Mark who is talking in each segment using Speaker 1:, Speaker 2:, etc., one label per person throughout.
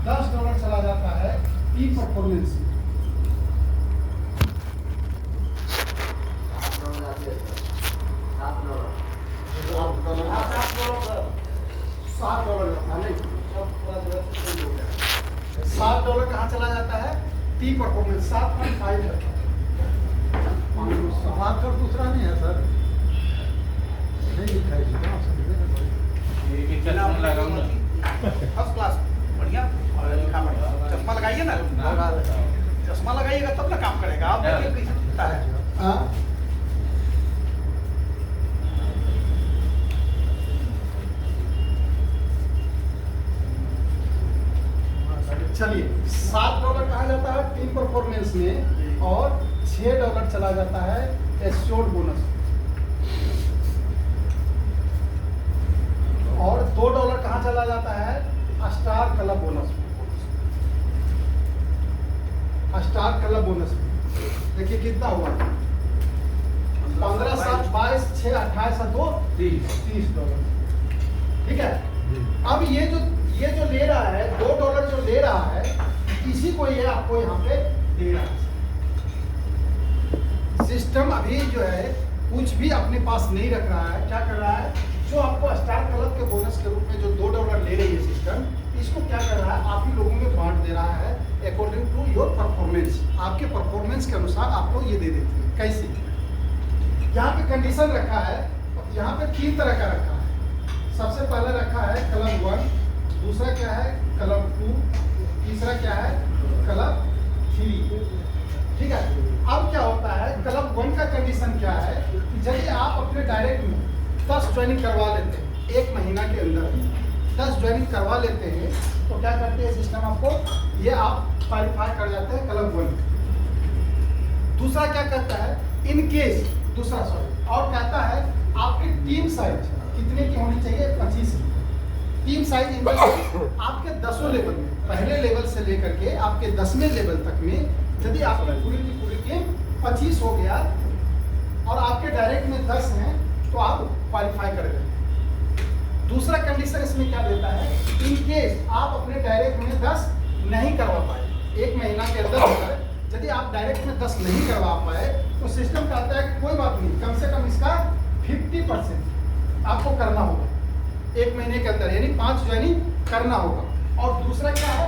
Speaker 1: $10 चला जाता है की परफॉर्मेंस में। $7 जाता है, $7 कहाँ चला जाता है? टी परफॉर्मेंस 7.5 जाता है।
Speaker 2: समाज का दूसरा नहीं है सर, नहीं लिखा है
Speaker 3: फर्स्ट क्लास बढ़िया और लिखा बढ़िया। चश्मा लगाइए ना, चश्मा लगाइएगा तब ना काम करेगा। आप देखिए कैसे दिखता है।
Speaker 1: हाँ? चलिए, $7 कहा जाता है टीम परफॉर्मेंस में और $6 चला जाता है एश्योर्ड बोनस और $2 कहाँ चला जाता है? Star club bonus. Star club bonus देखिए कितना हुआ, 15, 7, 22, 6, 28, 2, $30। ठीक है। अब ये जो ले रहा है $2 जो ले रहा है, इसी को ये आपको यहाँ पे दे रहा है। सिस्टम अभी जो है कुछ भी अपने पास नहीं रख रहा है। क्या कर रहा है? जो आपको स्टार क्लब के बोनस के रूप में जो $2 ले रही है सिस्टम, इसको क्या कर रहा है? आप ही लोगों में बांट दे रहा है अकॉर्डिंग टू योर परफॉर्मेंस। आपके परफॉर्मेंस के अनुसार आपको ये दे देती है। कैसे? यहाँ पे कंडीशन रखा है, यहाँ पे 3 तरह का रखा है। सबसे पहले रखा है क्लब 1, दूसरा क्या है क्लब 2, तीसरा क्या है क्लब 3। ठीक है। अब क्या होता है, क्लब 1 का कंडीशन क्या है? यदि आप अपने डायरेक्ट में 10 ज्वाइनिंग करवा लेते हैं, 1 महीना के अंदर 10 ज्वाइनिंग करवा लेते हैं, तो क्या करते हैं सिस्टम आपको, ये आप क्वालिफाई कर जाते हैं क्लब 1। दूसरा क्या कहता है, इन केस दूसरा सॉरी और कहता है आपकी टीम साइज कितने की होनी चाहिए? 25 की। टीम साइज आपके 10 लेवल में, पहले लेवल से लेकर के आपके 10वें लेवल तक में यदि आपकी पूरी की पूरी टीम 25 हो गया और आपके डायरेक्ट में 10 हैं, तो आप क्वालिफाई कर गए। दूसरा कंडीशन इसमें क्या देता है, इन केस आप अपने डायरेक्ट में 10 नहीं करवा पाए, 1 महीना के अंदर यदि आप डायरेक्ट में 10 नहीं करवा पाए, तो सिस्टम कहता है कि कोई बात नहीं, कम से कम इसका 50% आपको करना होगा 1 महीने के अंदर, यानी 5 ज्वाइनिंग करना होगा। और दूसरा क्या है,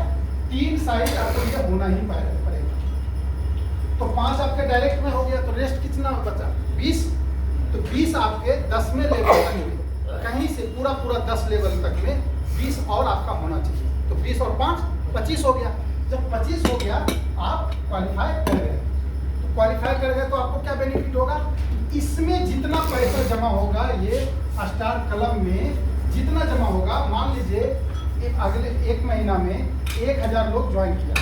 Speaker 1: टीम साइज आपको ये होना ही पड़ेगा। तो 5 आपके डायरेक्ट में हो गया, तो रेस्ट कितना बचा? 20। तो 20 आपके 10वें लेवल तक में, कहीं से पूरा 10 लेवल तक में 20 और आपका होना चाहिए। तो 20 और 5 25 हो गया। जब 25 हो गया आप क्वालिफाई कर गए। तो क्वालिफाई कर गए तो आपको क्या बेनिफिट होगा? इसमें जितना पैसा जमा होगा, ये स्टार क्लब में जितना जमा होगा, मान लीजिए अगले 1 महीना में 1000 लोग ज्वाइन किया,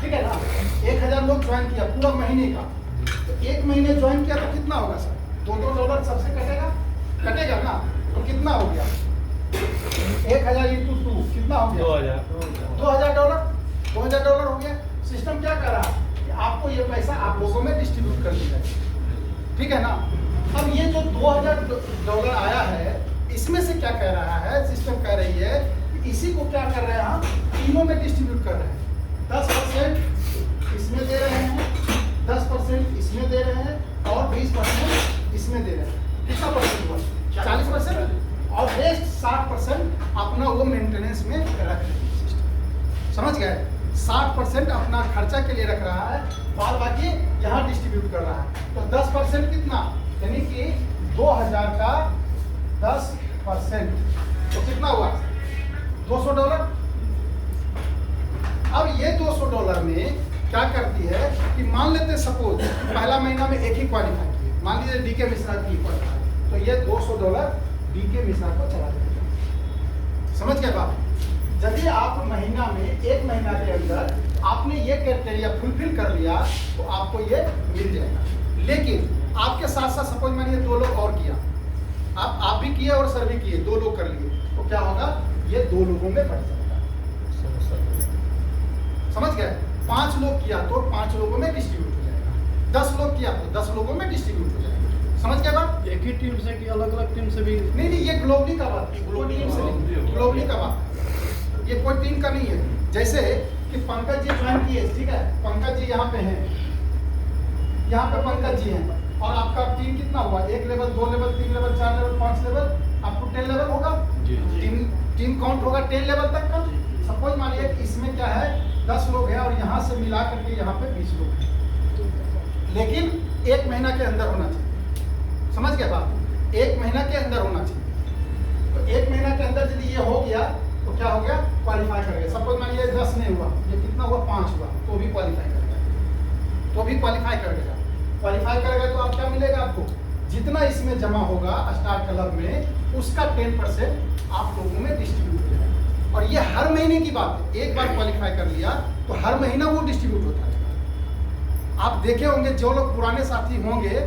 Speaker 1: ठीक है ना? 1000 लोग ज्वाइन किया पूरा महीने का, तो 1 महीने ज्वाइन किया तो कितना होगा सर? $2 सबसे कटेगा ना? तो कितना हो गया? 1000 × 2 कितना हो गया? $2000 हो गया। सिस्टम क्या कर रहा है कि आपको ये पैसा आप लोगों में डिस्ट्रीब्यूट कर दिया है, ठीक है ना? अब ये जो $2000 आया है, इसमें से क्या कह रहा है सिस्टम? कह रही है कि इसी को क्या कर रहे हैं हम तीनों में डिस्ट्रीब्यूट कर रहे हैं। 10% इसमें दे रहे हैं, 10% इसमें दे रहे हैं और 20% इसमें दे रहे हैं। कितना परसेंट हुआ? 40%। और रेस्ट 60% अपना वो मेंटेनेंस में रख रहे हैं। समझ गए? 60% अपना खर्चा के लिए रख रहा है, बाद बाकी यहाँ डिस्ट्रीब्यूट कर रहा है। तो 10% कितना, यानी कि 2000 का 10%, तो कितना हुआ? $200। अब ये $200 में क्या करती है कि मान लेते सपोज पहला महीना में एक ही क्वालिफाई किए, मान लीजिए DK मिश्रा की क्वालिफाई, तो ये $200 DK मिश्रा को चला जाएगा। समझ गए बात? यदि आप महीना में 1 महीना के अंदर आपने ये क्राइटेरिया फुलफिल कर लिया, तो आपको ये मिल जाएगा। लेकिन आपके साथ साथ सपोज मानिए 2 लोग और किया, आप भी किए और सर भी किए, 2 लोग कर लिए, तो क्या होगा? ये 2 लोगों में बढ़ जाएगा। समझ गए? 5 लोग किया तो 5 लोगों में डिस्ट्रीब्यूट हो जाएगा, 10 लोग किया तो 10 लोगों में डिस्ट्रीब्यूट हो जाएगा। समझ गए बात?
Speaker 2: एक ही टीम से कि अलग अलग टीम से भी?
Speaker 1: नहीं, ये ग्लोबली का बात है, ग्लोबली का बात। ये कोई टीम का नहीं है। जैसे कि पंकज जी ज्वाइन किए, ठीक है, पंकज जी यहाँ पे हैं, यहाँ पे पंकज जी हैं, और आपका टीम कितना हुआ, 1 level, 2 level, 3 level, 4 level, 5 level, आपको 10 लेवल होगा। टीम काउंट होगा 10 लेवल तक का। सपोज मानिए कि इसमें क्या है 10 लोग हैं और यहाँ से मिला करके यहाँ पे 20 लोग हैं, लेकिन 1 महीना के अंदर होना चाहिए। समझ गए बात? 1 महीना के अंदर होना चाहिए। तो 1 महीना के अंदर यदि ये हो गया तो क्या हो गया, क्वालिफाई कर गया। सपोज मानिए 10 नहीं हुआ, ये कितना हुआ, 5 हुआ, तो भी क्वालिफाई कर गया, तो भी क्वालिफाई कर गया। क्वालिफाई करेगा तो आप क्या मिलेगा, आपको जितना इसमें जमा होगा स्टार क्लब में उसका 10% आप लोगों में डिस्ट्रीब्यूट हो जाएगा। और ये हर महीने की बात है, एक बार क्वालिफाई कर लिया तो हर महीना वो डिस्ट्रीब्यूट होता है। आप देखे होंगे जो लोग पुराने साथी होंगे,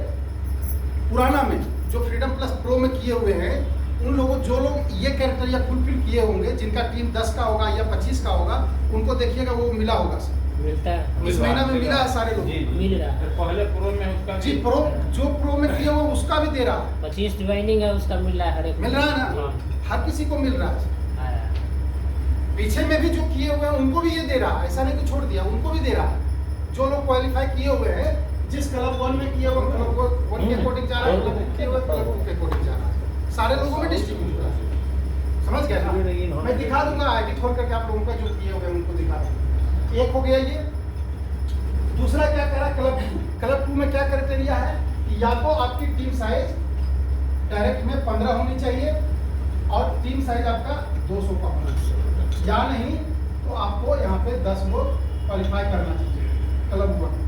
Speaker 1: पुराना में जो फ्रीडम प्लस प्रो में किए हुए हैं, उन लोगों जो लोग ये क्राइटेरिया फुलफिल किए होंगे, जिनका टीम 10 का होगा या 25 का होगा, उनको देखिएगा वो मिला होगा।
Speaker 4: मिलता है,
Speaker 1: इस महीना में मिला है सारे लोग
Speaker 4: मिल रहा है।
Speaker 2: पहले प्रो में उसका
Speaker 1: जी, प्रो जो प्रो में किया हुआ उसका भी दे रहा है,
Speaker 4: 25 ज्वाइनिंग है उसका मिल रहा है, हर एक
Speaker 1: मिल रहा है ना,
Speaker 4: हाँ,
Speaker 1: हर किसी को मिल रहा है।
Speaker 4: आ रहा है।
Speaker 1: पीछे में भी जो किए हुए हैं उनको भी ये दे रहा है, ऐसा नहीं कि छोड़ दिया, उनको भी दे रहा है। जो लोग क्वालिफाई किए हुए हैं, जिस क्लब 1 में किए हुए क्लब 1 के अकॉर्डिंग जा रहा है, क्लब 2 किए हुए क्लब 2 के अकॉर्डिंग जा रहा है, सारे लोगों में डिस्ट्रीब्यूट हो रहा है। समझ गए ना? मैं दिखा दूंगा आईडी खोल करके आप लोगों का जो किए हुए हैं उनको दिखा दूंगा। एक हो गया ये। दूसरा क्या कह रहा है क्लब 2, क्लब 2 में क्या क्राइटेरिया है कि या तो आपकी टीम साइज डायरेक्ट में 15 होनी चाहिए और टीम साइज आपका 200 का होना चाहिए, या नहीं तो आपको यहाँ पे 10 लोग क्वालिफाई करना चाहिए क्लब 1।